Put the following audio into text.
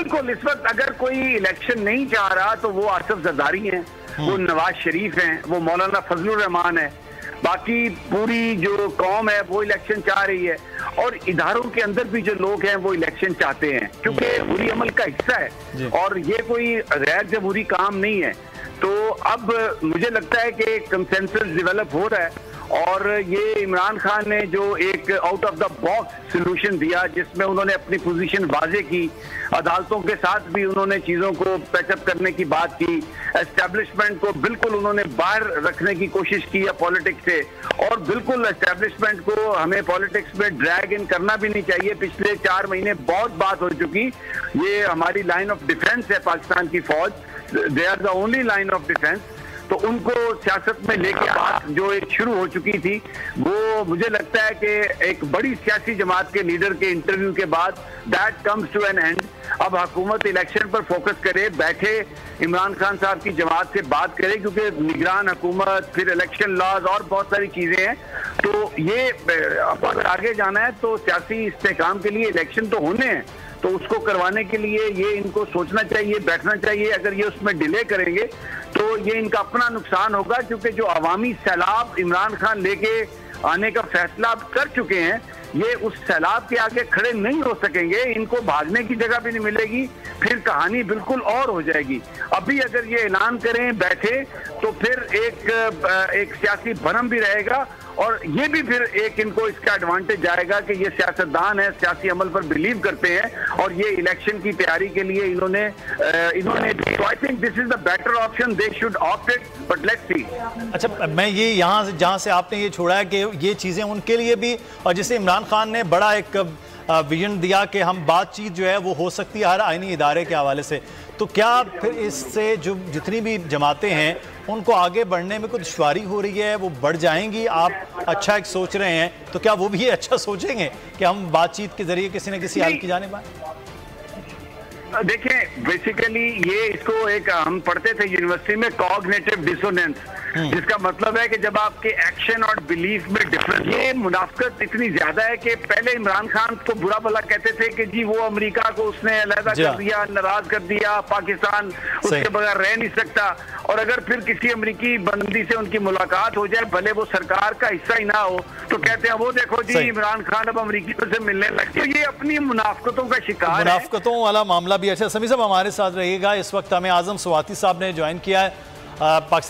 बिल्कुल इस वक्त अगर कोई इलेक्शन नहीं चाह रहा तो वो आसिफ जरदारी हैं, वो नवाज शरीफ हैं, वो मौलाना फजलुर रहमान है, बाकी पूरी जो कौम है वो इलेक्शन चाह रही है, और इदारों के अंदर भी जो लोग हैं वो इलेक्शन चाहते हैं क्योंकि हुर्री अमल का हिस्सा है और ये कोई गैर जमहूरी काम नहीं है। तो अब मुझे लगता है कि कंसेंसस डेवलप हो रहा है और ये इमरान खान ने जो एक out of the box solution दिया जिसमें उन्होंने अपनी पोजीशन वाजे की, अदालतों के साथ भी उन्होंने चीज़ों को पैचअप करने की बात की, एस्टेब्लिशमेंट को बिल्कुल उन्होंने बाहर रखने की कोशिश की है पॉलिटिक्स से, और बिल्कुल एस्टेब्लिशमेंट को हमें पॉलिटिक्स में ड्रैग इन करना भी नहीं चाहिए। पिछले 4 महीने बहुत बात हो चुकी, ये हमारी लाइन ऑफ डिफेंस है पाकिस्तान की फौज, they are the only line of defense, तो उनको सियासत में लेके बात जो एक शुरू हो चुकी थी वो मुझे लगता है कि एक बड़ी सियासी जमात के लीडर के इंटरव्यू के बाद that comes to an end. अब हुकूमत इलेक्शन पर फोकस करे, बैठे इमरान खान साहब की जमात से बात करे क्योंकि निगरान हुकूमत, फिर इलेक्शन लॉज और बहुत सारी चीजें हैं। तो ये अगर आगे जाना है तो सियासी इस्तेहकाम के लिए इलेक्शन तो होने हैं, तो उसको करवाने के लिए ये इनको सोचना चाहिए, बैठना चाहिए। अगर ये उसमें डिले करेंगे तो ये इनका अपना नुकसान होगा क्योंकि जो अवामी सैलाब इमरान खान लेके आने का फैसला कर चुके हैं, ये उस सैलाब के आगे खड़े नहीं हो सकेंगे, इनको भागने की जगह भी नहीं मिलेगी, फिर कहानी बिल्कुल और हो जाएगी। अभी अगर ये ऐलान करें बैठे तो फिर एक सियासी भरम भी रहेगा और ये भी फिर एक इनको इसका एडवांटेज आएगा कि ये सियासतदान है, सियासी अमल पर बिलीव करते हैं और ये इलेक्शन की तैयारी के लिए इन्होंने तो I think this is the better option, they should opt it, but let's see. अच्छा, मैं ये यहाँ से जहाँ से आपने ये छोड़ा है कि ये चीज़ें उनके लिए भी, और जैसे इमरान खान ने बड़ा एक विजन दिया कि हम बातचीत जो है वो हो सकती है हर आईनी इदारे के हवाले से, तो क्या फिर इससे जो जितनी भी जमातें हैं उनको आगे बढ़ने में कुछ दुश्वारी हो रही है, वो बढ़ जाएंगी? आप अच्छा एक सोच रहे हैं तो क्या वो भी अच्छा सोचेंगे कि हम बातचीत के जरिए किसी न किसी हल की जाने पाए? देखिए बेसिकली ये इसको एक हम पढ़ते थे यूनिवर्सिटी में कॉग्निटिव डिसोनेंस, जिसका मतलब है कि जब आपके एक्शन और बिलीफ में डिफरेंस, ये मुनाफिकत इतनी ज्यादा है कि पहले इमरान खान को बुरा भला कहते थे कि जी वो अमेरिका को उसने अलहदा कर दिया, नाराज कर दिया, पाकिस्तान उसके बगैर रह नहीं सकता, और अगर फिर किसी अमेरिकी बंदी से उनकी मुलाकात हो जाए भले वो सरकार का हिस्सा ही ना हो तो कहते हैं वो देखो जी इमरान खान अब अमेरिकियों से मिलने लगे। तो ये अपनी मुनाफिकतों का शिकार है, मुनाफिकतों वाला मामला भी। अच्छा समी साहब हमारे साथ रहिएगा, इस वक्त हमें आजम स्वाति साहब ने ज्वाइन किया है पाकिस्तान